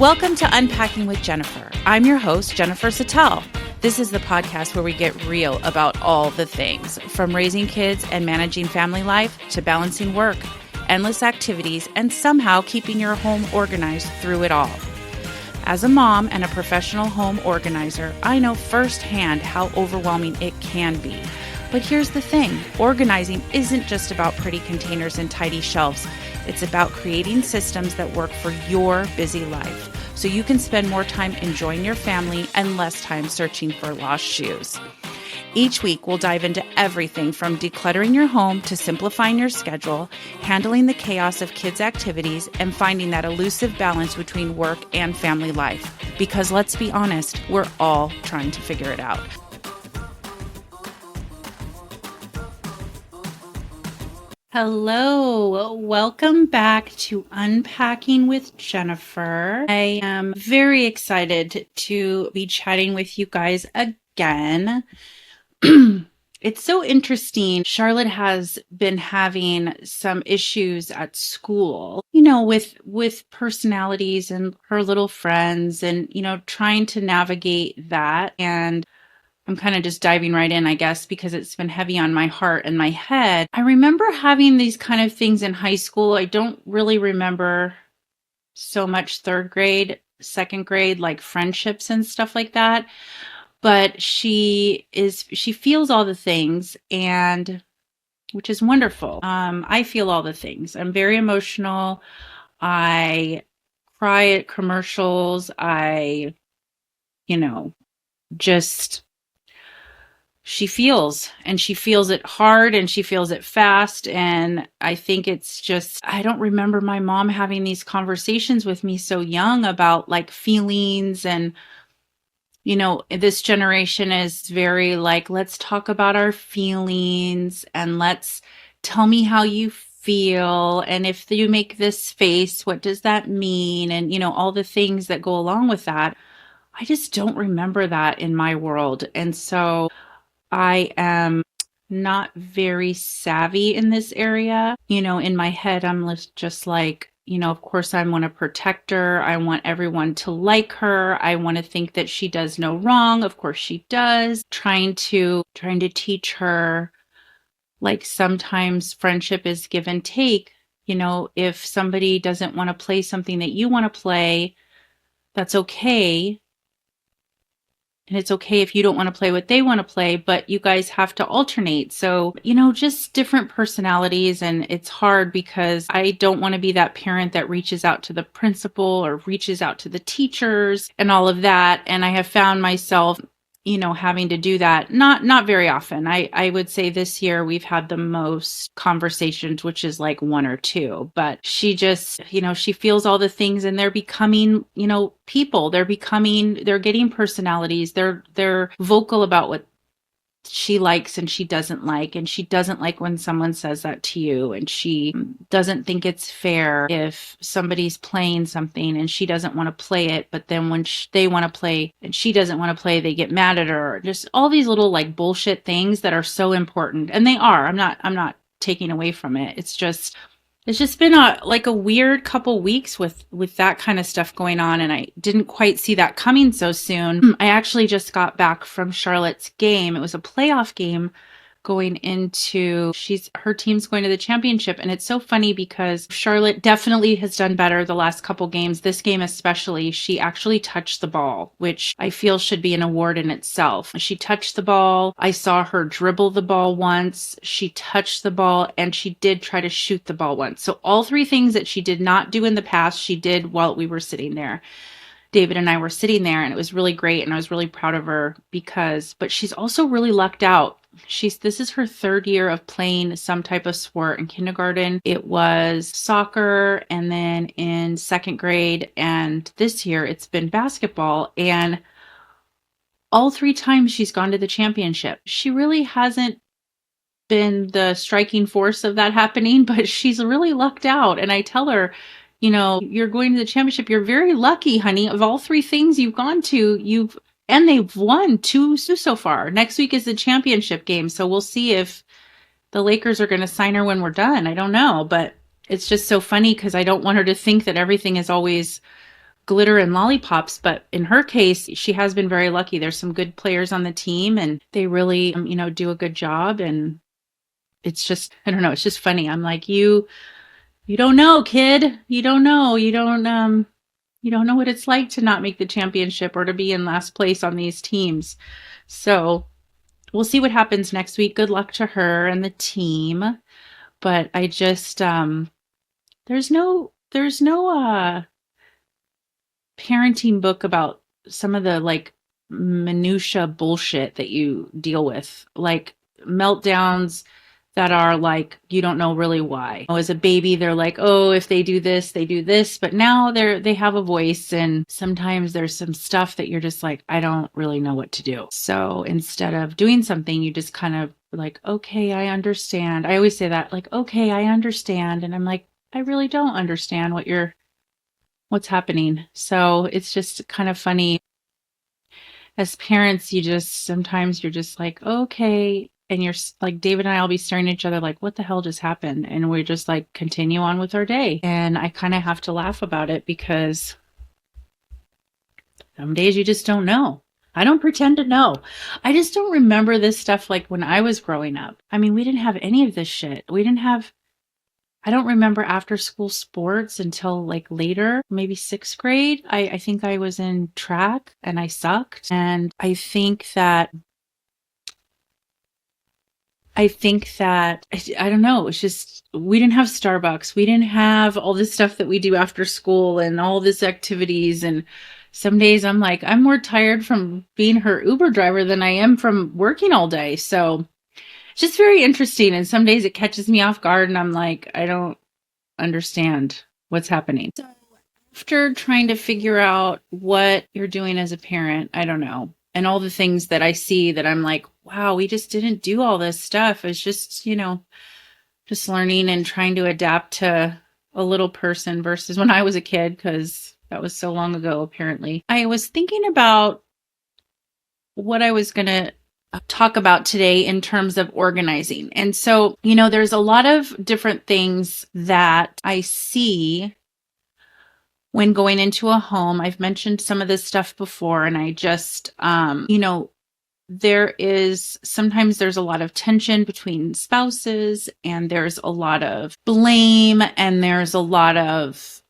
Welcome to Unpacking with Jennifer. I'm your host, Jennifer Sattel. This is the podcast where we get real about all the things, from raising kids and managing family life to balancing work, endless activities, and somehow keeping your home organized through it all. As a mom and a professional home organizer, I know firsthand how overwhelming it can be. But here's the thing, organizing isn't just about pretty containers and tidy shelves. It's about creating systems that work for your busy life, so you can spend more time enjoying your family and less time searching for lost shoes. Each week, we'll dive into everything from decluttering your home to simplifying your schedule, handling the chaos of kids' activities, and finding that elusive balance between work and family life. Because let's be honest, we're all trying to figure it out. Hello, welcome back to Unpacking with Jennifer. I am very excited to be chatting with you guys again. It's so interesting. Charlotte has been having some issues at school, with personalities and her little friends and, trying to navigate that. And I'm kind of just diving right in, I guess, because it's been heavy on my heart and my head. I remember having these kind of things in high school. I don't really remember so much third grade, second grade, like friendships and stuff like that. But she feels all the things, and which is wonderful. I feel all the things. I'm very emotional. I cry at commercials. She feels it hard and she feels it fast. And I think it's just, I don't remember my mom having these conversations with me so young about like feelings. And, this generation is very like, let's talk about our feelings and let's tell me how you feel. And if you make this face, what does that mean? And, all the things that go along with that. I just don't remember that in my world. And so I am not very savvy in this area. In my head, I'm just like, of course I want to protect her. I want everyone to like her. I want to think that she does no wrong. Of course she does. Trying to teach her, like, sometimes friendship is give and take. If somebody doesn't want to play something that you want to play, that's okay. And it's okay if you don't want to play what they want to play, but you guys have to alternate. So, just different personalities. And it's hard because I don't want to be that parent that reaches out to the principal or reaches out to the teachers and all of that. And I have found myself, having to do that. Not very often. I would say this year we've had the most conversations, which is like one or two, but she just, she feels all the things and they're becoming, people. They're getting personalities. They're vocal about what she likes and she doesn't like. And she doesn't like when someone says that to you. And she doesn't think it's fair if somebody's playing something and she doesn't want to play it. But then when they want to play and she doesn't want to play, they get mad at her. Just all these little like bullshit things that are so important. And they are. I'm not taking away from it. It's just been a weird couple weeks with that kind of stuff going on. And I didn't quite see that coming so soon. I actually just got back from Charlotte's game. It was a playoff game going into, her team's going to the championship. And it's so funny because Charlotte definitely has done better the last couple games. This game especially, she actually touched the ball, which I feel should be an award in itself. She touched the ball. I saw her dribble the ball once. She touched the ball and she did try to shoot the ball once. So all three things that she did not do in the past, she did while we were sitting there. David and I were sitting there and it was really great. And I was really proud of her but she's also really lucked out. This is her third year of playing some type of sport. In kindergarten, it was soccer, and then in second grade, and this year it's been basketball. And all three times she's gone to the championship. She really hasn't been the striking force of that happening, but she's really lucked out. And I tell her, you're going to the championship. You're very lucky, honey. Of all three things you've gone to, and they've won two so far. Next week is the championship game. So we'll see if the Lakers are going to sign her when we're done. I don't know, but it's just so funny because I don't want her to think that everything is always glitter and lollipops. But in her case, she has been very lucky. There's some good players on the team and they really, do a good job. And it's just, I don't know, it's just funny. I'm like, you don't know, kid. You don't know. You don't know what it's like to not make the championship or to be in last place on these teams. So we'll see what happens next week. Good luck to her and the team. But I just, there's no parenting book about some of the like minutia bullshit that you deal with, like meltdowns that are like you don't know really why. As a baby, they're like, oh, if they do this, they do this, but now they have a voice, and sometimes there's some stuff that you're just like, I don't really know what to do. So instead of doing something, you just kind of like, okay, I understand. I always say that, like, okay, I understand, and I'm like, I really don't understand what's happening. So it's just kind of funny. As parents, sometimes you're just like, okay. And you're like, David and I will be staring at each other like, what the hell just happened? And we just like continue on with our day. And I kind of have to laugh about it because some days you just don't know. I don't pretend to know. I just don't remember this stuff like when I was growing up. I mean, we didn't have any of this shit. I don't remember after school sports until like later, maybe sixth grade. I think I was in track and I sucked. And I think that, I don't know, it's just, we didn't have Starbucks. We didn't have all this stuff that we do after school and all this activities. And some days I'm like, I'm more tired from being her Uber driver than I am from working all day. So it's just very interesting. And some days it catches me off guard and I'm like, I don't understand what's happening. So after trying to figure out what you're doing as a parent, I don't know. And all the things that I see that I'm like, wow, we just didn't do all this stuff. It's just, just learning and trying to adapt to a little person versus when I was a kid, because that was so long ago, apparently. I was thinking about what I was going to talk about today in terms of organizing. And so, there's a lot of different things that I see when going into a home. I've mentioned some of this stuff before, and I just, sometimes there's a lot of tension between spouses, and there's a lot of blame, and there's a lot of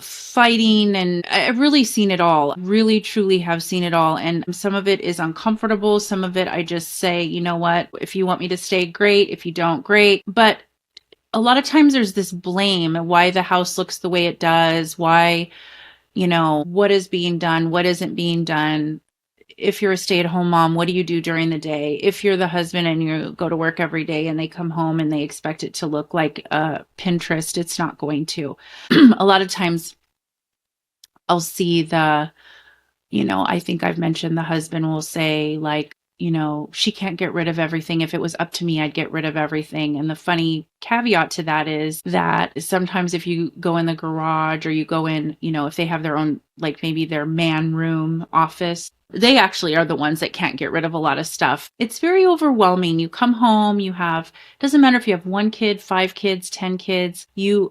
fighting, and I've really seen it all. Really, truly have seen it all. And some of it is uncomfortable. Some of it, I just say, you know what, if you want me to stay, great. If you don't, great. But a lot of times there's this blame, why the house looks the way it does, why, what is being done, what isn't being done. If you're a stay-at-home mom, what do you do during the day? If you're the husband and you go to work every day and they come home and they expect it to look like Pinterest, it's not going to. A lot of times I'll see I think I've mentioned the husband will say like, she can't get rid of everything. If it was up to me, I'd get rid of everything. And the funny caveat to that is that sometimes if you go in the garage or you go in, if they have their own, like maybe their man room office, they actually are the ones that can't get rid of a lot of stuff. It's very overwhelming. You come home, doesn't matter if you have 1 kid, 5 kids, 10 kids, you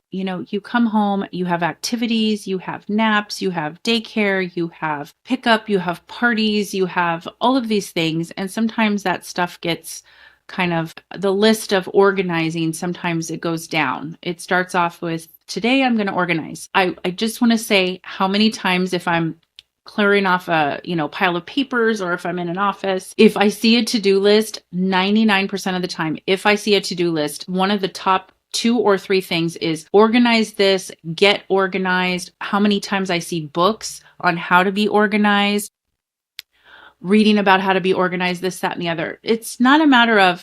come home, you have activities, you have naps, you have daycare, you have pickup, you have parties, you have all of these things. And sometimes that stuff gets kind of, the list of organizing, sometimes it goes down. It starts off with, today I'm going to organize. I just want to say how many times, if I'm clearing off a pile of papers, or if I'm in an office, if I see a to-do list, 99% of the time, if I see a to-do list, one of the top 2 or 3 things is organize this, get organized. How many times I see books on how to be organized, reading about how to be organized, this, that, and the other. It's not a matter of,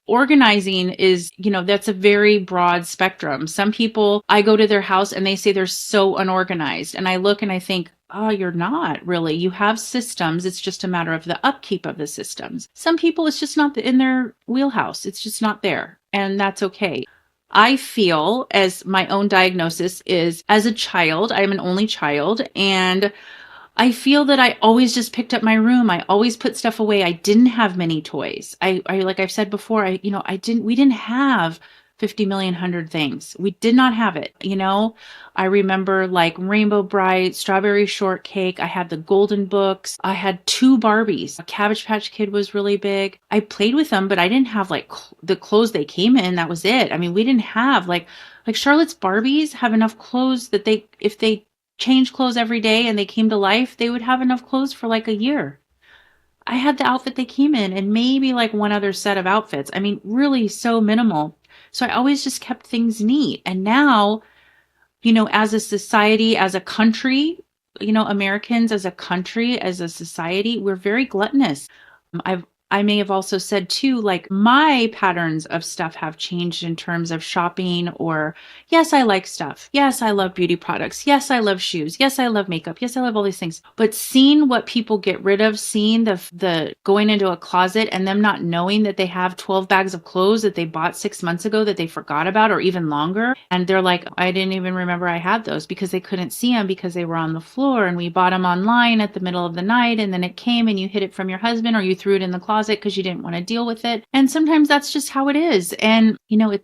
organizing is, that's a very broad spectrum. Some people, I go to their house and they say they're so unorganized. And I look and I think, oh, you're not really. You have systems. It's just a matter of the upkeep of the systems. Some people, it's just not in their wheelhouse. It's just not there. And that's okay. I feel, as my own diagnosis is, as a child, I'm an only child, and I feel that I always just picked up my room. I always put stuff away. I didn't have many toys. I like I've said before, we didn't have 50 million hundred things. We did not have it. I remember like Rainbow Bright, Strawberry Shortcake. I had the Golden Books. I had 2 Barbies. A Cabbage Patch Kid was really big. I played with them, but I didn't have like the clothes they came in. That was it. I mean, we didn't have like Charlotte's Barbies have enough clothes that if they change clothes every day and they came to life, they would have enough clothes for like a year. I had the outfit they came in and maybe like one other set of outfits. I mean, really so minimal. So I always just kept things neat. And now, as a society, as a country, Americans as a country, as a society, we're very gluttonous. I may have also said too, like my patterns of stuff have changed in terms of shopping, or yes, I like stuff. Yes, I love beauty products. Yes, I love shoes. Yes, I love makeup. Yes, I love all these things. But seeing what people get rid of, seeing the going into a closet and them not knowing that they have 12 bags of clothes that they bought 6 months ago that they forgot about, or even longer. And they're like, I didn't even remember I had those, because they couldn't see them because they were on the floor and we bought them online at the middle of the night. And then it came and you hid it from your husband, or you threw it in the closet because you didn't want to deal with it. And sometimes that's just how it is. And,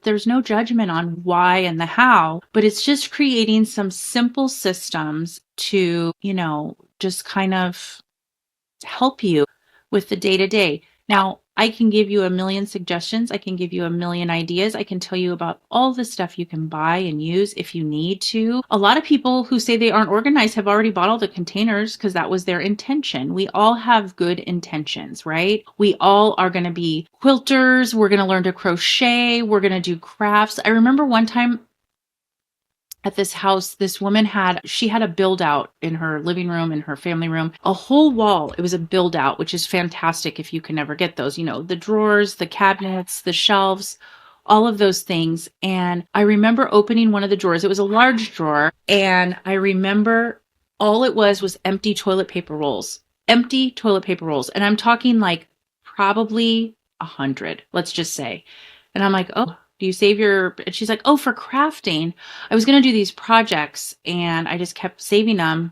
there's no judgment on why and the how, but it's just creating some simple systems to, just kind of help you with the day to day. Now, I can give you a million suggestions. I can give you a million ideas. I can tell you about all the stuff you can buy and use if you need to. A lot of people who say they aren't organized have already bought all the containers because that was their intention. We all have good intentions, right? We all are going to be quilters. We're going to learn to crochet. We're going to do crafts. I remember one time at this house, this woman had a build out in her living room, in her family room, a whole wall. It was a build out, which is fantastic if you can ever get those, the drawers, the cabinets, the shelves, all of those things. And I remember opening one of the drawers. It was a large drawer. And I remember all it was empty toilet paper rolls, empty toilet paper rolls. And I'm talking like probably 100, let's just say. And I'm like, oh, do you save and she's like, oh, for crafting. I was going to do these projects and I just kept saving them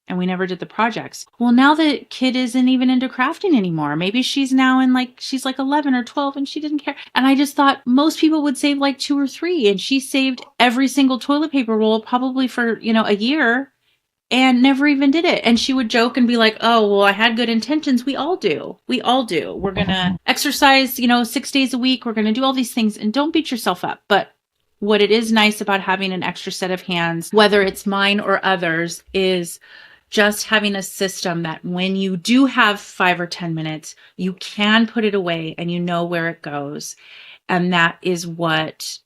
and we never did the projects. Well, now the kid isn't even into crafting anymore. Maybe she's now she's like 11 or 12 and she didn't care. And I just thought most people would save like 2 or 3, and she saved every single toilet paper roll probably for, a year, and never even did it. And she would joke and be like, oh, well, I had good intentions. We all do. We all do. We're going to exercise, 6 days a week. We're going to do all these things, and don't beat yourself up. But what it is nice about having an extra set of hands, whether it's mine or others, is just having a system that when you do have 5 or 10 minutes, you can put it away and you know where it goes. And that is what,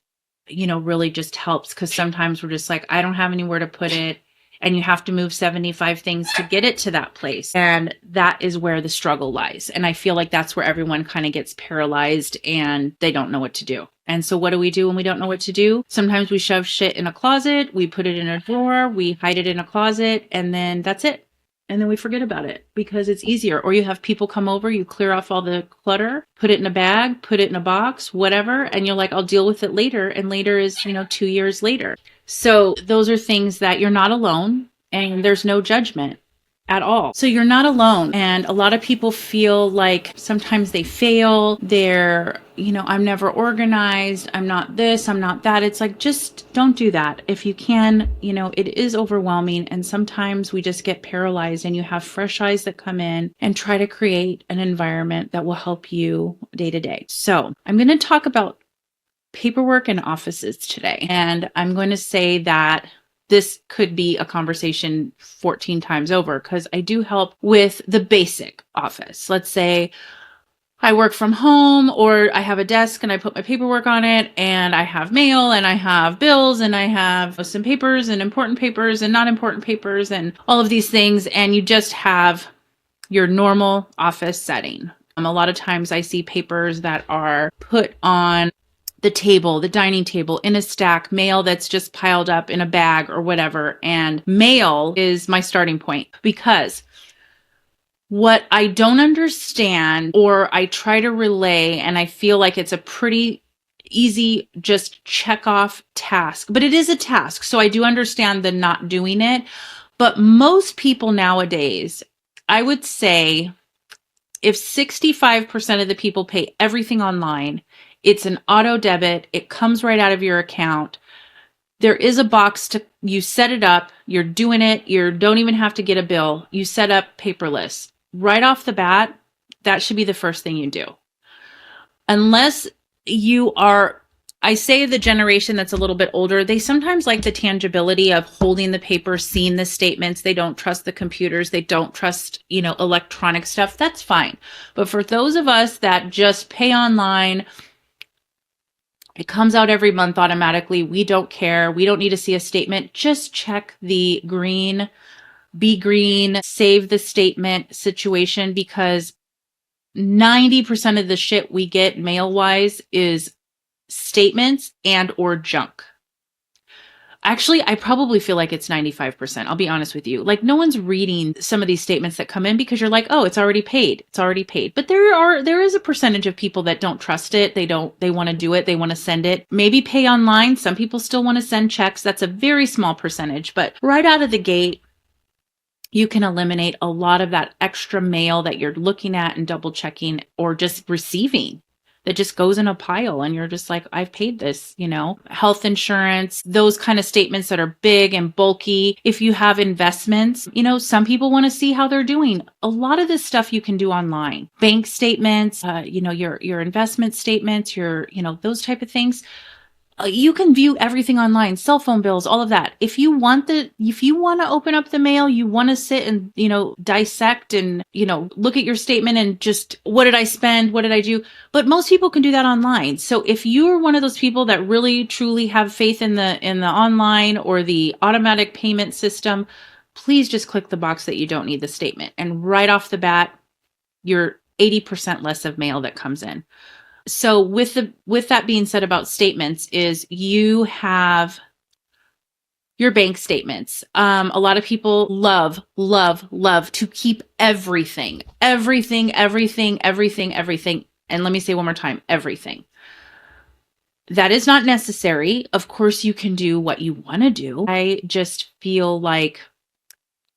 really just helps, because sometimes we're just like, I don't have anywhere to put it. And you have to move 75 things to get it to that place. And that is where the struggle lies. And I feel like that's where everyone kind of gets paralyzed and they don't know what to do. And so what do we do when we don't know what to do? Sometimes we shove shit in a closet, we put it in a drawer, we hide it in a closet, and then that's it. And then we forget about it because it's easier. Or you have people come over, you clear off all the clutter, put it in a bag, put it in a box, whatever. And you're like, I'll deal with it later. And later is, 2 years later. So those are things that you're not alone, and there's no judgment at all. So you're not alone. And a lot of people feel like sometimes they fail. They're, I'm never organized. I'm not this, I'm not that. It's like, just don't do that. If you can, it is overwhelming. And sometimes we just get paralyzed, and you have fresh eyes that come in and try to create an environment that will help you day to day. So I'm going to talk about paperwork and offices today. And I'm going to say that this could be a conversation 14 times over, because I do help with the basic office. Let's say I work from home, or I have a desk and I put my paperwork on it, and I have mail and I have bills and I have some papers and important papers and not important papers and all of these things. And you just have your normal office setting. A lot of times I see papers that are put on the table, the dining table, in a stack, mail that's just piled up in a bag or whatever. And mail is my starting point, because what I don't understand, or I try to relay, and I feel like it's a pretty easy just check off task, but it is a task. So I do understand the not doing it. But most people nowadays, I would say if 65% of the people pay everything online, It's an auto debit. It comes right out of your account. There is a box you set it up, you're doing it, you don't even have to get a bill. You set up paperless. Right off the bat, that should be the first thing you do. Unless you are, I say the generation that's a little bit older, they sometimes like the tangibility of holding the paper, seeing the statements. They don't trust the computers. They don't trust, electronic stuff. That's fine. But for those of us that just pay online, it comes out every month automatically. We don't care. We don't need to see a statement. Just check the green, be green, save the statement situation, because 90% of the shit we get mail-wise is statements and or junk. Actually, I probably feel like it's 95%. I'll be honest with you. Like, no one's reading some of these statements that come in because you're like, oh, it's already paid. It's already paid. But there is a percentage of people that don't trust it. They want to do it. They want to send it. Maybe pay online. Some people still want to send checks. That's a very small percentage. But right out of the gate, you can eliminate a lot of that extra mail that you're looking at and double checking or just receiving that just goes in a pile, and you're just like, I've paid this, health insurance, those kind of statements that are big and bulky. If you have investments, some people want to see how they're doing. A lot of this stuff you can do online. Bank statements, your investment statements, those type of things. You can view everything online, cell phone bills, all of that. If you want to open up the mail, you want to sit and, dissect and, look at your statement and just, what did I spend? What did I do? But most people can do that online. So if you're one of those people that really truly have faith in the online or the automatic payment system, please just click the box that you don't need the statement. And right off the bat, you're 80% less of mail that comes in. So with that being said about statements, is you have your bank statements. A lot of people love to keep everything. And let me say one more time, everything. That is not necessary. Of course, you can do what you want to do. I just feel like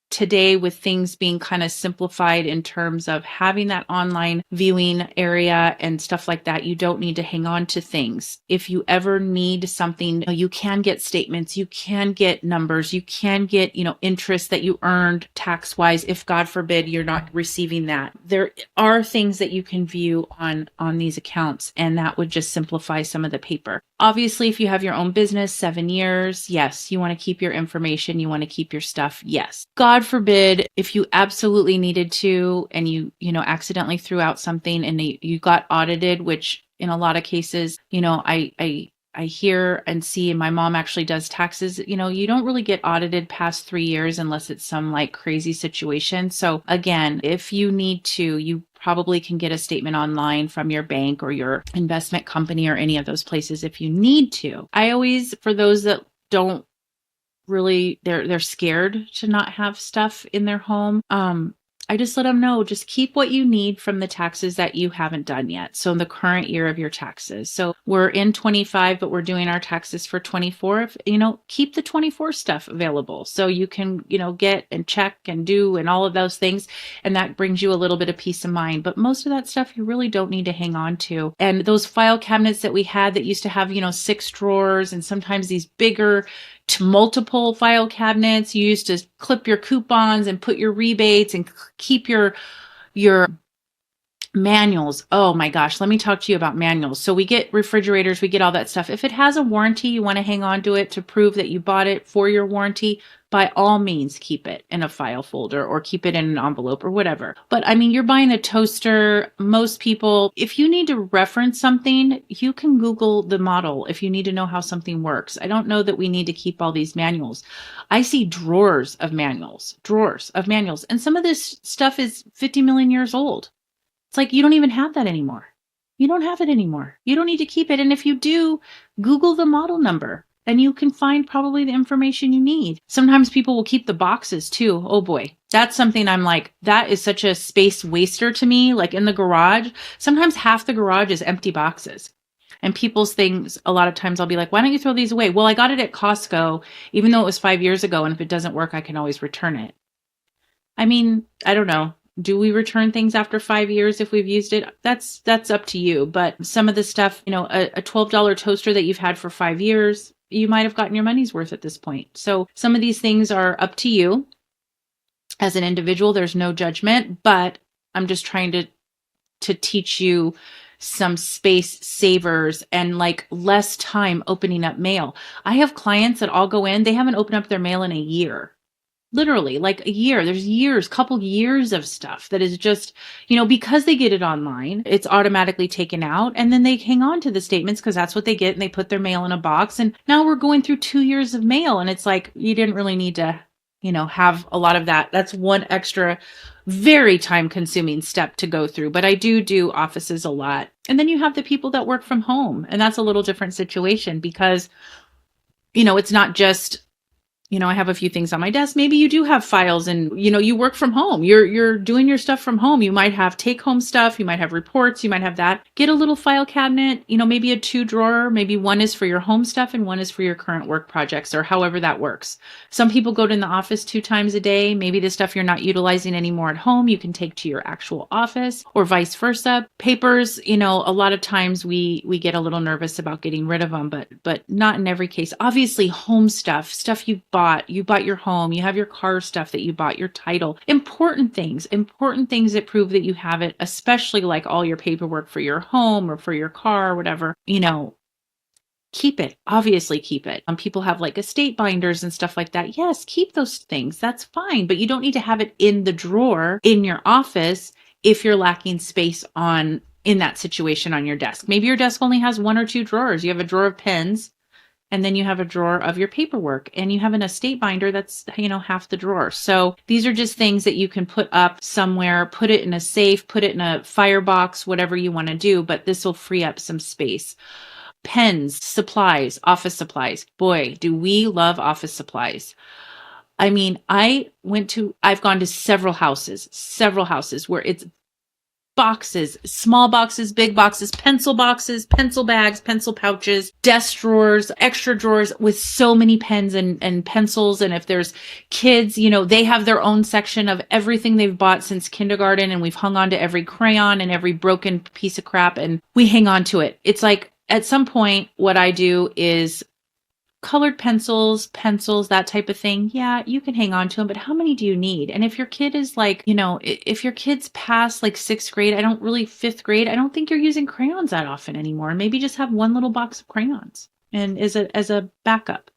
today, with things being kind of simplified in terms of having that online viewing area and stuff like that, you don't need to hang on to things. If you ever need something, you can get statements, you can get numbers, you can get, interest that you earned tax wise, if God forbid you're not receiving that. There are things that you can view on these accounts, and that would just simplify some of the paper. Obviously, if you have your own business, 7 years, yes, you want to keep your information, you want to keep your stuff, yes. God forbid, if you absolutely needed to and you accidentally threw out something and you got audited, which in a lot of cases, I hear and see, and my mom actually does taxes, you don't really get audited past 3 years unless it's some like crazy situation. So again, if you need to, you probably can get a statement online from your bank or your investment company or any of those places if you need to. I always, for those that don't really, they're scared to not have stuff in their home, I just let them know, just keep what you need from the taxes that you haven't done yet. So in the current year of your taxes. So we're in 25, but we're doing our taxes for 24. Keep the 24 stuff available. So you can, get and check and do and all of those things. And that brings you a little bit of peace of mind. But most of that stuff you really don't need to hang on to. And those file cabinets that we had that used to have, 6 drawers and sometimes these bigger to multiple file cabinets. You used to clip your coupons and put your rebates and keep your manuals. Oh my gosh, let me talk to you about manuals. So we get refrigerators, we get all that stuff. If it has a warranty, you want to hang on to it to prove that you bought it for your warranty, by all means, keep it in a file folder or keep it in an envelope or whatever. But I mean, you're buying a toaster. Most people, if you need to reference something, you can Google the model if you need to know how something works. I don't know that we need to keep all these manuals. I see drawers of manuals. And some of this stuff is 50 million years old. It's like, you don't even have that anymore. You don't have it anymore. You don't need to keep it. And if you do, Google the model number and you can find probably the information you need. Sometimes people will keep the boxes too. Oh boy, that's something I'm like, that is such a space waster to me. Like in the garage, sometimes half the garage is empty boxes. And people's things, a lot of times I'll be like, why don't you throw these away? Well, I got it at Costco, even though it was 5 years ago. And if it doesn't work, I can always return it. I mean, I don't know. Do we return things after 5 years if we've used it? That's up to you. But some of the stuff, a $12 toaster that you've had for 5 years, you might have gotten your money's worth at this point. So some of these things are up to you as an individual. There's no judgment, but I'm just trying to teach you some space savers and like less time opening up mail. I have clients that all go in, they haven't opened up their mail in a year. Literally, like a year. There's years, couple years of stuff that is just, because they get it online, it's automatically taken out. And then they hang on to the statements because that's what they get. And they put their mail in a box. And now we're going through 2 years of mail. And it's like, you didn't really need to, have a lot of that. That's one extra very time consuming step to go through. But I do offices a lot. And then you have the people that work from home. And that's a little different situation because, it's not just, I have a few things on my desk. Maybe you do have files and, you work from home. You're doing your stuff from home. You might have take home stuff. You might have reports. You might have that. Get a little file cabinet, maybe a 2-drawer. Maybe one is for your home stuff and one is for your current work projects or however that works. Some people go to the office 2 times a day. Maybe the stuff you're not utilizing anymore at home, you can take to your actual office or vice versa. Papers, a lot of times we get a little nervous about getting rid of them, but not in every case. Obviously home stuff you bought your home, you have your car stuff that you bought, your title, important things that prove that you have it, especially like all your paperwork for your home or for your car or whatever, keep it, obviously keep it. People have like estate binders and stuff like that. Yes, keep those things. That's fine. But you don't need to have it in the drawer in your office if you're lacking space in that situation on your desk. Maybe your desk only has 1 or 2 drawers. You have a drawer of pens, and then you have a drawer of your paperwork, and you have an estate binder that's, half the drawer. So these are just things that you can put up somewhere, put it in a safe, put it in a firebox, whatever you want to do, but this will free up some space. Pens, supplies, office supplies. Boy, do we love office supplies. I mean, I've gone to several houses where it's boxes, small boxes, big boxes, pencil bags, pencil pouches, desk drawers, extra drawers with so many pens and pencils. And if there's kids, they have their own section of everything they've bought since kindergarten. And we've hung on to every crayon and every broken piece of crap, and we hang on to it. It's like at some point, what I do is colored pencils, that type of thing. Yeah, you can hang on to them, but how many do you need? And if your kid is like, if your kid's past like 6th grade, 5th grade, I don't think you're using crayons that often anymore. Maybe just have one little box of crayons and as a backup.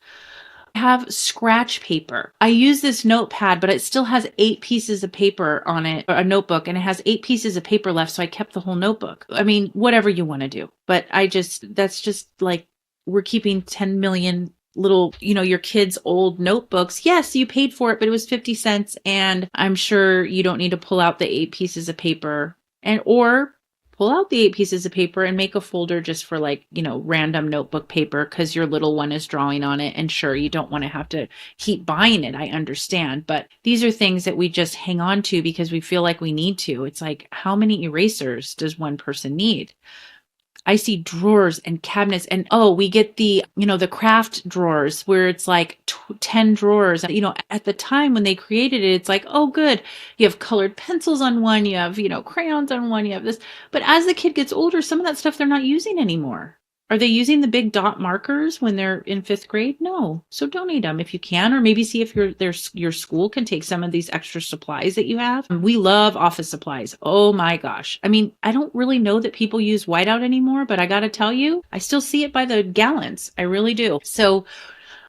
I have scratch paper. I use this notepad, but it still has 8 pieces of paper on it, or a notebook, and it has 8 pieces of paper left. So I kept the whole notebook. I mean, whatever you want to do, but that's just like, we're keeping 10 million little, your kids' old notebooks. Yes, you paid for it, but it was 50 cents. And I'm sure you don't need to pull out the 8 pieces of paper or pull out the 8 pieces of paper and make a folder just for like, random notebook paper because your little one is drawing on it. And sure, you don't want to have to keep buying it. I understand. But these are things that we just hang on to because we feel like we need to. It's like, how many erasers does one person need? I see drawers and cabinets, and we get the craft drawers where it's like 10 drawers. At the time when they created it, it's like, oh, good. You have colored pencils on one, you have, crayons on one, you have this. But as the kid gets older, some of that stuff they're not using anymore. Are they using the big dot markers when they're in 5th grade? No. So donate them if you can, or maybe see if your school can take some of these extra supplies that you have. We love office supplies. Oh my gosh. I mean, I don't really know that people use whiteout anymore, but I got to tell you, I still see it by the gallons. I really do. So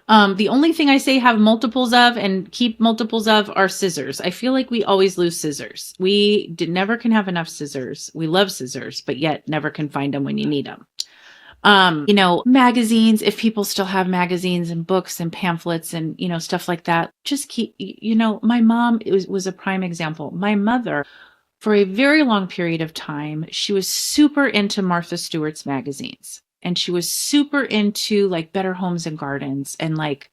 the only thing I say have multiples of and keep multiples of are scissors. I feel like we always lose scissors. We never can have enough scissors. We love scissors, but yet never can find them when you need them. Magazines, if people still have magazines and books and pamphlets and, stuff like that, just keep, my mom was a prime example. My mother, for a very long period of time, she was super into Martha Stewart's magazines, and she was super into like Better Homes and Gardens and like,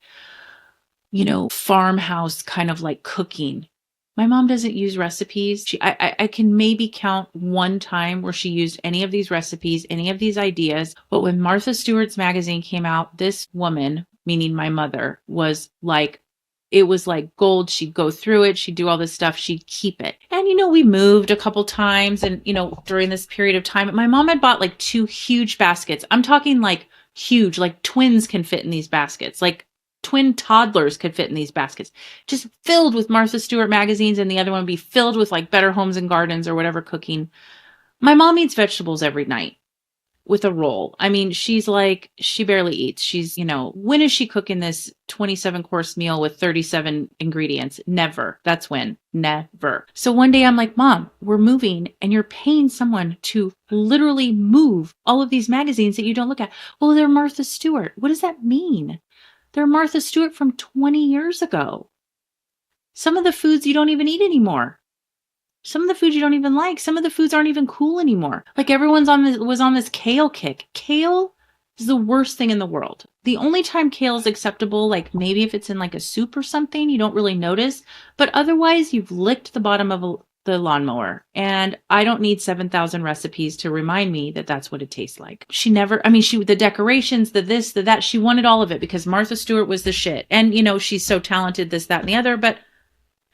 farmhouse kind of like cooking. My mom doesn't use recipes. I can maybe count one time where she used any of these recipes, any of these ideas. But when Martha Stewart's magazine came out, this woman, meaning my mother, was like, it was like gold. She'd go through it. She'd do all this stuff. She'd keep it. And And, we moved a couple times and, during this period of time, my mom had bought like 2 huge baskets. I'm talking like huge, like twins can fit in these baskets, like twin toddlers could fit in these baskets, just filled with Martha Stewart magazines. And the other one would be filled with like Better Homes and Gardens or whatever cooking. My mom eats vegetables every night with a roll. I mean, she's like, she barely eats. She's, when is she cooking this 27 course meal with 37 ingredients? Never. That's when. Never. So one day I'm like, Mom, we're moving and you're paying someone to literally move all of these magazines that you don't look at. Well, they're Martha Stewart. What does that mean? They're Martha Stewart from 20 years ago. Some of the foods you don't even eat anymore. Some of the foods you don't even like. Some of the foods aren't even cool anymore. Like everyone's was on this kale kick. Kale is the worst thing in the world. The only time kale is acceptable, like maybe if it's in like a soup or something, you don't really notice. But otherwise, you've licked the bottom of the lawnmower. And I don't need 7,000 recipes to remind me that that's what it tastes like. The decorations, the this, the that, she wanted all of it because Martha Stewart was the shit. And, she's so talented, this, that, and the other. But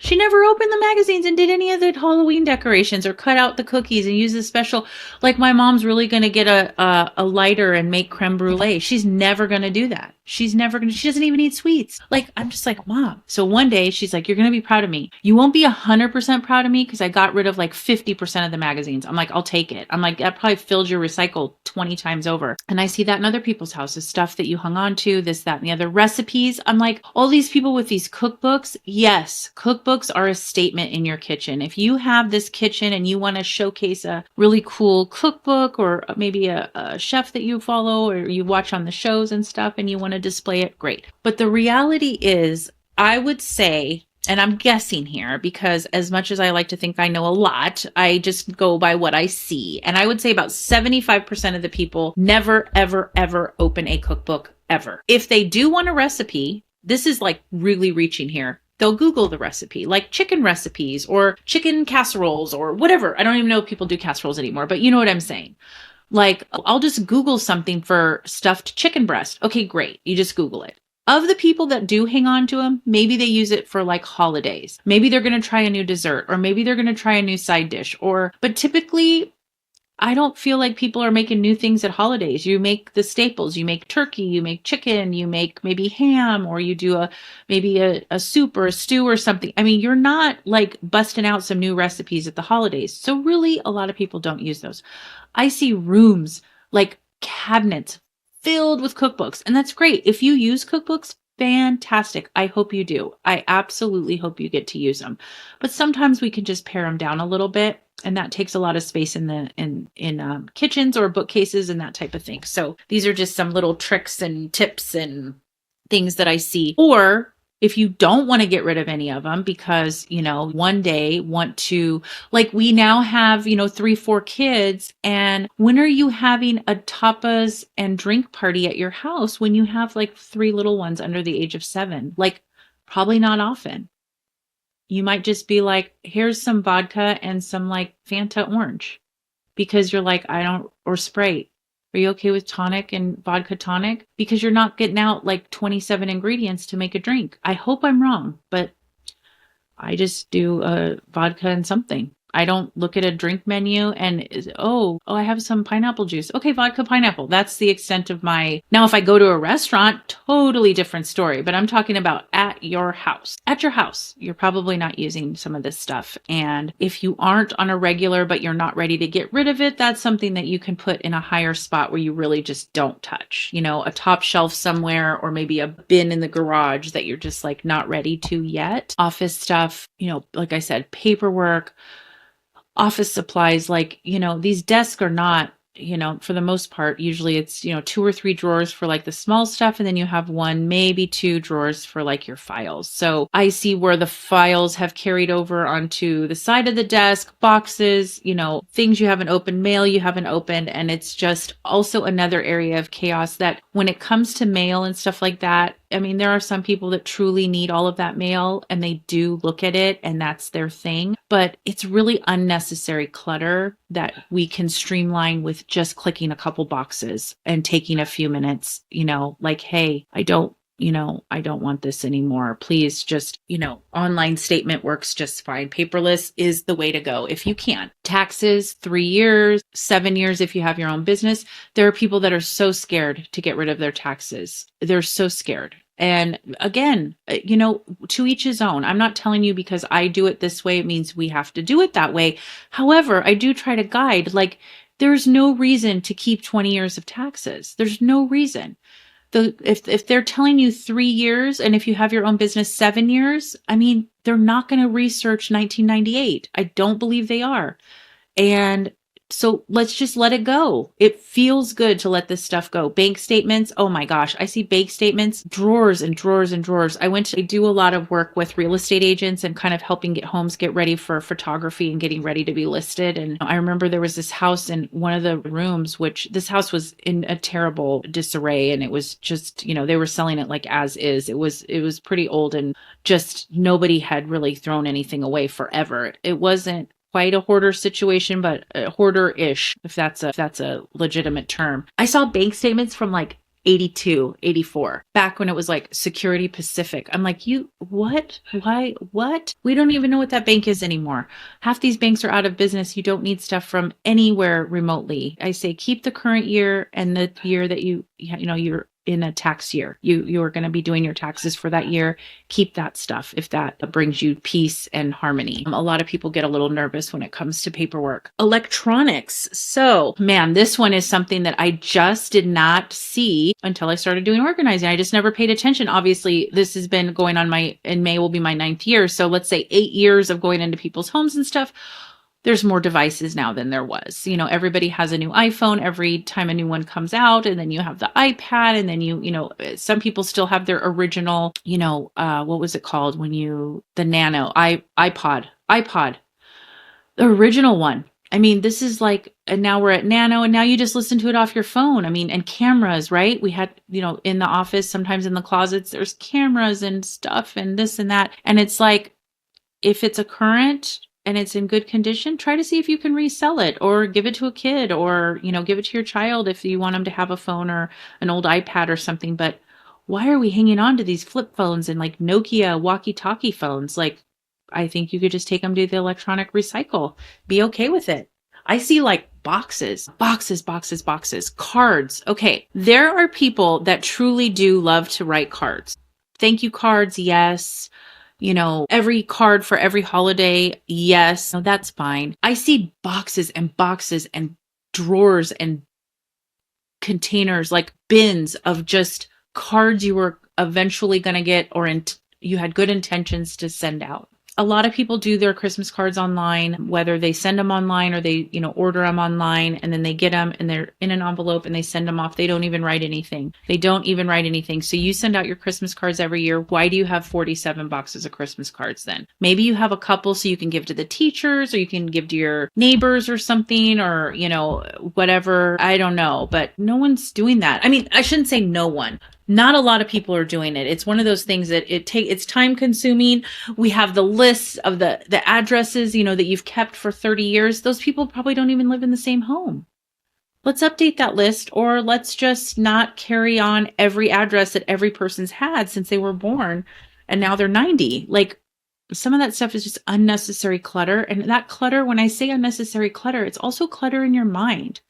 she never opened the magazines and did any of the Halloween decorations or cut out the cookies and use the special, like my mom's really going to get a lighter and make creme brulee. She's never going to do that. She doesn't even eat sweets. Like, I'm just like, Mom. So one day she's like, you're going to be proud of me. You won't be 100% proud of me because I got rid of like 50% of the magazines. I'm like, I'll take it. I'm like, that probably filled your recycle 20 times over. And I see that in other people's houses, stuff that you hung on to, this, that, and the other recipes. I'm like, all these people with these cookbooks. Yes, cookbooks are a statement in your kitchen. If you have this kitchen and you want to showcase a really cool cookbook or maybe a chef that you follow or you watch on the shows and stuff and you want to display it, great. But the reality is, I would say, and I'm guessing here because as much as I like to think I know a lot, I just go by what I see. And I would say about 75% of the people never, ever, ever open a cookbook ever. If they do want a recipe, this is like really reaching here. They'll Google the recipe, like chicken recipes or chicken casseroles or whatever. I don't even know if people do casseroles anymore, but you know what I'm saying. Like, I'll just Google something for stuffed chicken breast. Okay, great. You just Google it. Of the people that do hang on to them, maybe they use it for like holidays. Maybe they're going to try a new dessert or maybe they're going to try a new side dish but typically I don't feel like people are making new things at holidays. You make the staples, you make turkey, you make chicken, you make maybe ham, or you do maybe a soup or a stew or something. I mean, you're not like busting out some new recipes at the holidays. So really a lot of people don't use those. I see rooms like cabinets filled with cookbooks, and that's great. If you use cookbooks, fantastic. I hope you do. I absolutely hope you get to use them. But sometimes we can just pare them down a little bit, and that takes a lot of space in kitchens or bookcases and that type of thing. So these are just some little tricks and tips and things that I see. Or if you don't want to get rid of any of them because, one day want to, like we now have, 3-4 kids. And when are you having a tapas and drink party at your house when you have like 3 little ones under the age of 7? Like probably not often. You might just be like, here's some vodka and some like Fanta orange because you're like, or Sprite. Are you okay with tonic and vodka tonic? Because you're not getting out like 27 ingredients to make a drink. I hope I'm wrong, but I just do vodka and something. I don't look at a drink menu and, I have some pineapple juice. Okay, vodka, pineapple. That's the extent of now, if I go to a restaurant, totally different story, but I'm talking about at your house. At your house, you're probably not using some of this stuff. And if you aren't on a regular, but you're not ready to get rid of it, that's something that you can put in a higher spot where you really just don't touch, a top shelf somewhere, or maybe a bin in the garage that you're just like not ready to yet. Office stuff, like I said, paperwork, office supplies, like, these desks are not, for the most part, usually it's, 2 or 3 drawers for like the small stuff. And then you have 1, maybe 2 drawers for like your files. So I see where the files have carried over onto the side of the desk, boxes, things you haven't opened, mail you haven't opened. And it's just also another area of chaos that when it comes to mail and stuff like that, I mean, there are some people that truly need all of that mail and they do look at it and that's their thing, but it's really unnecessary clutter that we can streamline with just clicking a couple boxes and taking a few minutes, like, hey, I don't I don't want this anymore. Please just, online statement works just fine. Paperless is the way to go if you can. Taxes, 3 years, 7 years if you have your own business. There are people that are so scared to get rid of their taxes. They're so scared. And again, to each his own. I'm not telling you because I do it this way, it means we have to do it that way. However, I do try to guide, like, there's no reason to keep 20 years of taxes. There's no reason. If they're telling you 3 years, and if you have your own business 7 years, I mean, they're not going to research 1998. I don't believe they are. And so let's just let it go. It feels good to let this stuff go. Bank statements. Oh my gosh. I see bank statements, drawers and drawers and drawers. I do a lot of work with real estate agents and kind of helping get homes get ready for photography and getting ready to be listed. And I remember there was this house in one of the rooms, which this house was in a terrible disarray. And it was just, they were selling it like as is. It was pretty old and just nobody had really thrown anything away forever. It wasn't quite a hoarder situation, but a hoarder-ish, if that's a legitimate term. I saw bank statements from like 82, 84, back when it was like Security Pacific. I'm like, what? Why? What? We don't even know what that bank is anymore. Half these banks are out of business. You don't need stuff from anywhere remotely. I say keep the current year and the year that you're in a tax year. You are going to be doing your taxes for that year. Keep that stuff if that brings you peace and harmony. A lot of people get a little nervous when it comes to paperwork. Electronics. So, man, this one is something that I just did not see until I started doing organizing. I just never paid attention. Obviously, this has been going on in May will be my 9th year. So let's say 8 years of going into people's homes and stuff. There's more devices now than there was. Everybody has a new iPhone every time a new one comes out, and then you have the iPad, and then some people still have their original, what was it called the Nano, iPod, the original one. I mean, this is like, and now we're at Nano, and now you just listen to it off your phone. I mean, and cameras, right? We had, in the office, sometimes in the closets, there's cameras and stuff and this and that. And it's like, if it's a current and it's in good condition, try to see if you can resell it or give it to a kid or, give it to your child if you want them to have a phone or an old iPad or something. But why are we hanging on to these flip phones and like Nokia walkie-talkie phones? Like, I think you could just take them to the electronic recycle. Be okay with it. I see like boxes, cards. Okay. There are people that truly do love to write cards. Thank you cards. Yes. Every card for every holiday. Yes, no, that's fine. I see boxes and boxes and drawers and containers, like bins of just cards you were eventually going to get or you had good intentions to send out. A lot of people do their Christmas cards online, whether they send them online or they, order them online and then they get them and they're in an envelope and they send them off. They don't even write anything. So you send out your Christmas cards every year. Why do you have 47 boxes of Christmas cards then? Maybe you have a couple so you can give to the teachers or you can give to your neighbors or something or, whatever. I don't know, but no one's doing that. I mean, I shouldn't say no one. Not a lot of people are doing it. It's one of those things that it's time consuming. We have the lists of the addresses, that you've kept for 30 years. Those people probably don't even live in the same home. Let's update that list, or let's just not carry on every address that every person's had since they were born and now they're 90. Like, some of that stuff is just unnecessary clutter. And that clutter, when I say unnecessary clutter, it's also clutter in your mind.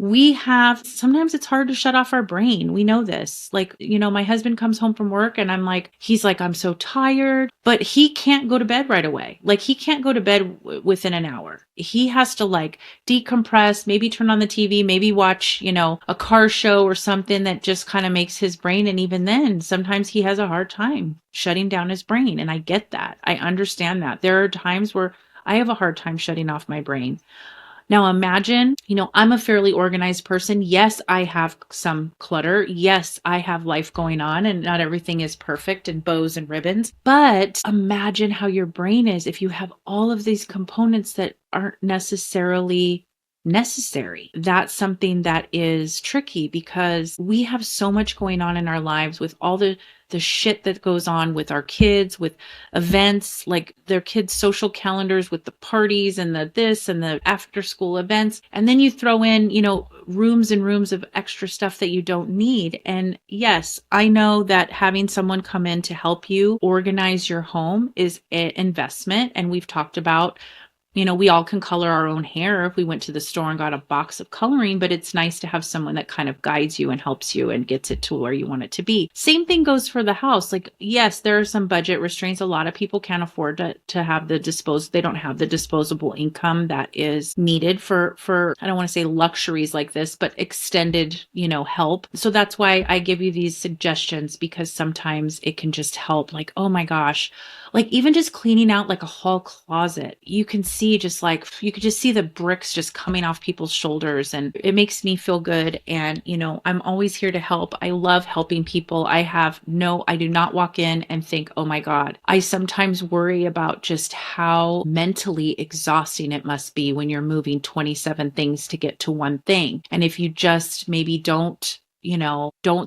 Sometimes it's hard to shut off our brain. We know this. Like, my husband comes home from work and he's like, I'm so tired, but he can't go to bed right away. Like, he can't go to bed within an hour. He has to like decompress, maybe turn on the TV, maybe watch, a car show or something that just kind of makes his brain. And even then, sometimes he has a hard time shutting down his brain. And I get that. I understand that. There are times where I have a hard time shutting off my brain. Now imagine, I'm a fairly organized person. Yes, I have some clutter. Yes, I have life going on and not everything is perfect and bows and ribbons. But imagine how your brain is if you have all of these components that aren't necessarily necessary. That's something that is tricky because we have so much going on in our lives with all the shit that goes on with our kids, with events, like their kids' social calendars with the parties and the this and the after school events. And then you throw in, rooms and rooms of extra stuff that you don't need. And yes, I know that having someone come in to help you organize your home is an investment. And we've talked about, we all can color our own hair if we went to the store and got a box of coloring, but it's nice to have someone that kind of guides you and helps you and gets it to where you want it to be. Same thing goes for the house. Like, yes, there are some budget restraints. A lot of people can't afford to have they don't have the disposable income that is needed for, I don't want to say luxuries like this, but extended, help. So that's why I give you these suggestions, because sometimes it can just help. Like, oh my gosh, like even just cleaning out like a hall closet, you can see you could just see the bricks just coming off people's shoulders, and it makes me feel good. And, I'm always here to help. I love helping people. I do not walk in and think, oh my God. I sometimes worry about just how mentally exhausting it must be when you're moving 27 things to get to one thing. And if you just maybe don't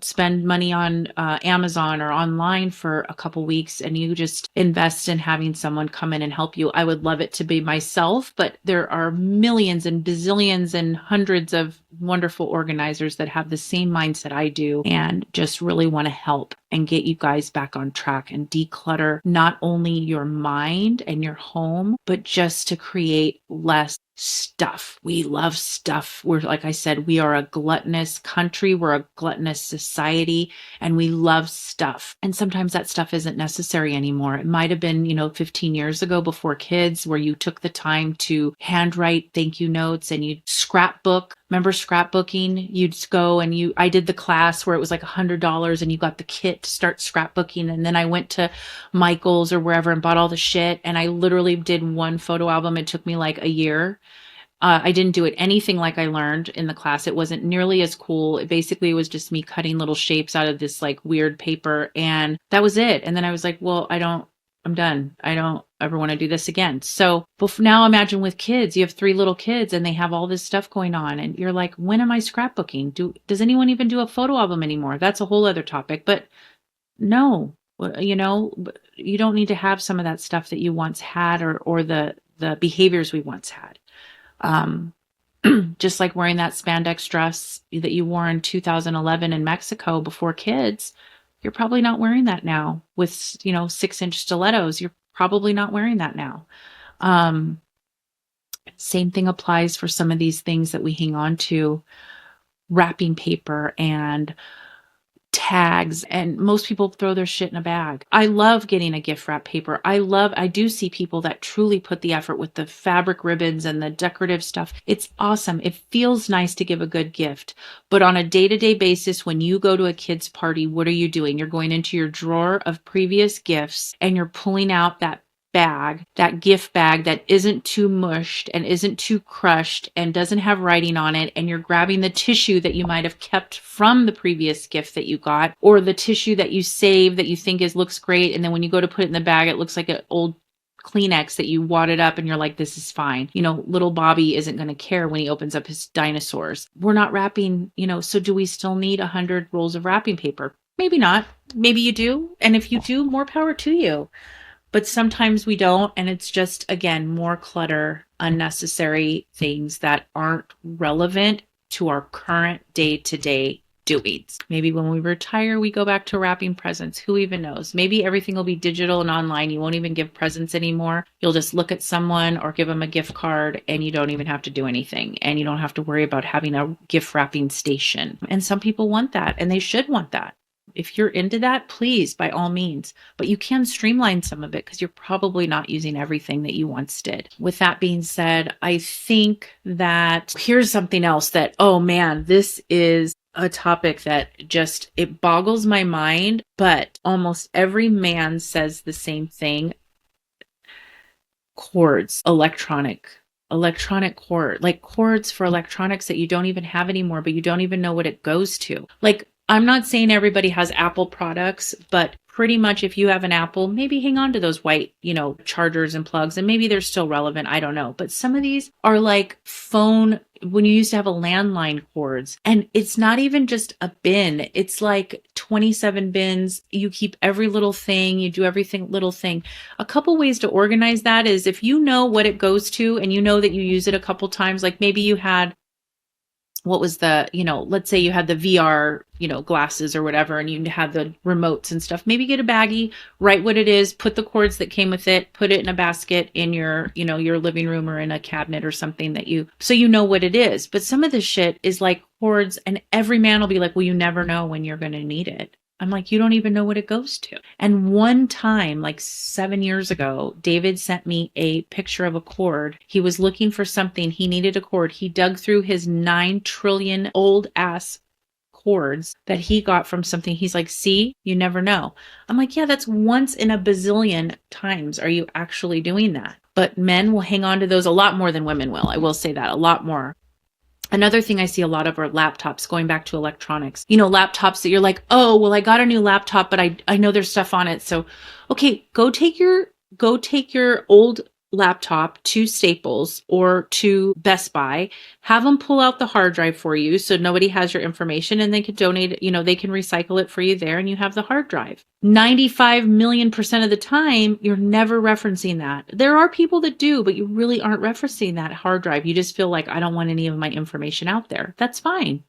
spend money on Amazon or online for a couple weeks, and you just invest in having someone come in and help you. I would love it to be myself, but there are millions and bazillions and hundreds of wonderful organizers that have the same mindset I do and just really want to help and get you guys back on track and declutter not only your mind and your home, but just to create less stuff. We love stuff. Like I said, we are a gluttonous country. We're a gluttonous society, and we love stuff. And sometimes that stuff isn't necessary anymore. It might have been, 15 years ago before kids, where you took the time to handwrite thank you notes and you'd scrapbook. Remember scrapbooking? You'd go and I did the class where it was like $100 and you got the kit to start scrapbooking. And then I went to Michael's or wherever and bought all the shit. And I literally did one photo album. It took me like a year. I didn't do it anything like I learned in the class. It wasn't nearly as cool. It basically was just me cutting little shapes out of this like weird paper. And that was it. And then I was like, well, I'm done. I don't ever want to do this again. So now imagine with kids, you have 3 little kids and they have all this stuff going on. And you're like, when am I scrapbooking? Does anyone even do a photo album anymore? That's a whole other topic. But no, you don't need to have some of that stuff that you once had or the behaviors we once had. Just like wearing that spandex dress that you wore in 2011 in Mexico before kids, you're probably not wearing that now with, 6-inch stilettos. You're probably not wearing that now. Same thing applies for some of these things that we hang on to, wrapping paper and tags, and most people throw their shit in a bag. I love getting a gift wrap paper. I do see people that truly put the effort with the fabric ribbons and the decorative stuff. It's awesome. It feels nice to give a good gift. But on a day-to-day basis, when you go to a kid's party, what are you doing? You're going into your drawer of previous gifts and you're pulling out that gift bag that isn't too mushed and isn't too crushed and doesn't have writing on it. And you're grabbing the tissue that you might have kept from the previous gift that you got, or the tissue that you save that you think looks great. And then when you go to put it in the bag, it looks like an old Kleenex that you wadded up and you're like, this is fine. Little Bobby isn't going to care when he opens up his dinosaurs. We're not wrapping, so do we still need 100 rolls of wrapping paper? Maybe not. Maybe you do. And if you do, more power to you. But sometimes we don't, and it's just, again, more clutter, unnecessary things that aren't relevant to our current day-to-day doings. Maybe when we retire, we go back to wrapping presents. Who even knows? Maybe everything will be digital and online. You won't even give presents anymore. You'll just look at someone or give them a gift card, and you don't even have to do anything. And you don't have to worry about having a gift wrapping station. And some people want that, and they should want that. If you're into that, please, by all means. But you can streamline some of it because you're probably not using everything that you once did. With that being said, I think that here's something else that, oh man, this is a topic that it boggles my mind, but almost every man says the same thing. Cords, electronic cord, like cords for electronics that you don't even have anymore, but you don't even know what it goes to. Like, I'm not saying everybody has Apple products, but pretty much if you have an Apple, maybe hang on to those white, chargers and plugs, and maybe they're still relevant. I don't know. But some of these are like phone when you used to have a landline cords, and it's not even just a bin. It's like 27 bins. You keep every little thing, you do everything little thing. A couple ways to organize that is if you know what it goes to and you know that you use it a couple times, like maybe you had, what was the, let's say you had the VR, glasses or whatever, and you had the remotes and stuff. Maybe get a baggie, write what it is, put the cords that came with it, put it in a basket in your, your living room or in a cabinet or something so you know what it is. But some of this shit is like cords, and every man will be like, well, you never know when you're going to need it. I'm like, you don't even know what it goes to. And one time, like 7 years ago, David sent me a picture of a cord. He was looking for something. He needed a cord. He dug through his 9 trillion old ass cords that he got from something. He's like, see, you never know. I'm like, yeah, that's once in a bazillion times. Are you actually doing that? But men will hang on to those a lot more than women will. I will say that, a lot more. Another thing I see a lot of are laptops, going back to electronics. Laptops that you're like, oh, well, I got a new laptop, but I know there's stuff on it. So, okay, go take your old laptop to Staples or to Best Buy, have them pull out the hard drive for you so nobody has your information, and they can donate it, they can recycle it for you there, and you have the hard drive. 95 million% of the time, you're never referencing that. There are people that do, but you really aren't referencing that hard drive. You just feel like, I don't want any of my information out there. That's fine.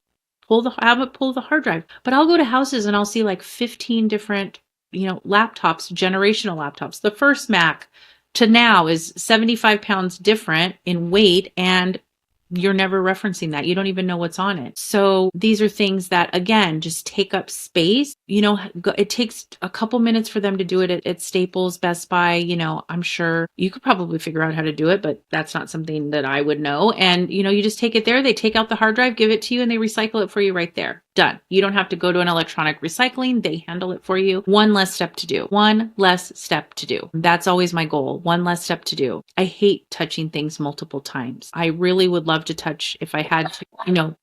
Have it pull the hard drive. But I'll go to houses and I'll see like 15 different, laptops, generational laptops. The first Mac to now is 75 pounds different in weight, and you're never referencing that. You don't even know what's on it. So these are things that, again, just take up space. It takes a couple minutes for them to do it at Staples, Best Buy. I'm sure you could probably figure out how to do it, but that's not something that I would know. And, you just take it there. They take out the hard drive, give it to you, and they recycle it for you right there. Done. You don't have to go to an electronic recycling. They handle it for you. One less step to do. One less step to do. That's always my goal. One less step to do. I hate touching things multiple times. I really would love to touch if I had to,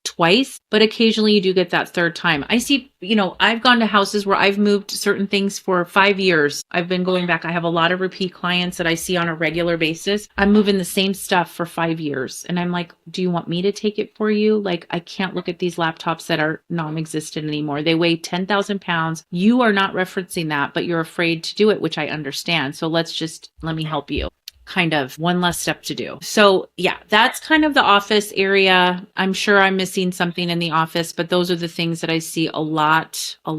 twice, but occasionally you do get that third time. I see, I've gone to houses where I've moved certain things for 5 years. I've been going back. I have a lot of repeat clients that I see on a regular basis. I'm moving the same stuff for 5 years. And I'm like, do you want me to take it for you? Like, I can't look at these laptops that are non-existent anymore. They weigh 10,000 pounds. You are not referencing that, but you're afraid to do it, which I understand. So let me help you. Kind of one less step to do. So yeah, that's kind of the office area. I'm sure I'm missing something in the office, but those are the things that I see a lot. I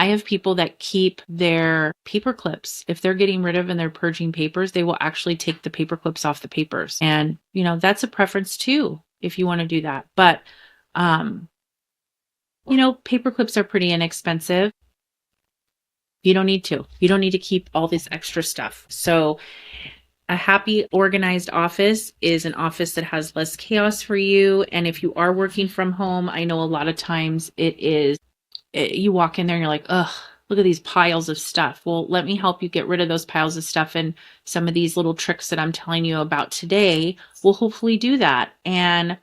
have people that keep their paper clips. If they're getting rid of and they're purging papers, they will actually take the paper clips off the papers. And, that's a preference too, if you want to do that. But, paper clips are pretty inexpensive. You don't need to keep all this extra stuff. So a happy, organized office is an office that has less chaos for you. And if you are working from home, I know a lot of times you walk in there and you're like, ugh, look at these piles of stuff. Well, let me help you get rid of those piles of stuff. And some of these little tricks that I'm telling you about today will hopefully do that and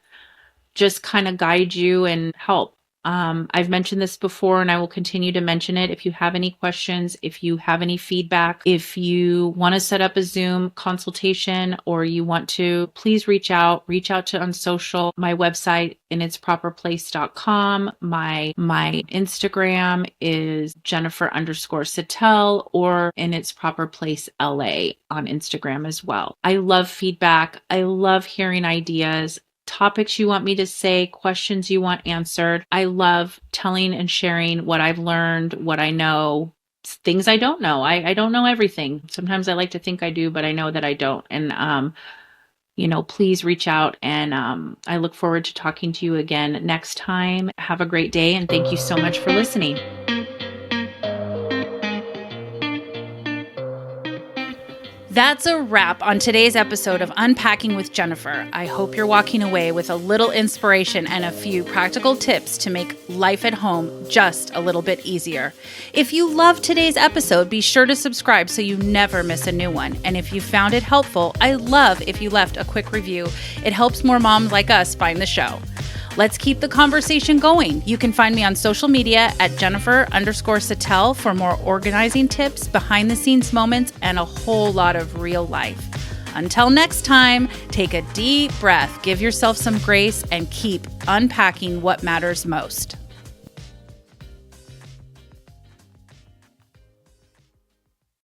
just kind of guide you and help. I've mentioned this before and I will continue to mention it. If you have any questions, if you have any feedback, if you want to set up a Zoom consultation or you want to, please reach out to on social, my website initsproperplace.com. My Instagram is Jennifer_Sattel or in its proper place LA on Instagram as well. I love feedback. I love hearing ideas. Topics you want me to say, questions you want answered. I love telling and sharing what I've learned, what I know, things I don't know. I don't know everything. Sometimes I like to think I do, but I know that I don't. And, please reach out and I look forward to talking to you again next time. Have a great day and thank you so much for listening. That's a wrap on today's episode of Unpacking with Jennifer. I hope you're walking away with a little inspiration and a few practical tips to make life at home just a little bit easier. If you loved today's episode, be sure to subscribe so you never miss a new one. And if you found it helpful, I love if you left a quick review. It helps more moms like us find the show. Let's keep the conversation going. You can find me on social media at Jennifer_Sattel for more organizing tips, behind the scenes moments, and a whole lot of real life. Until next time, take a deep breath, give yourself some grace, and keep unpacking what matters most.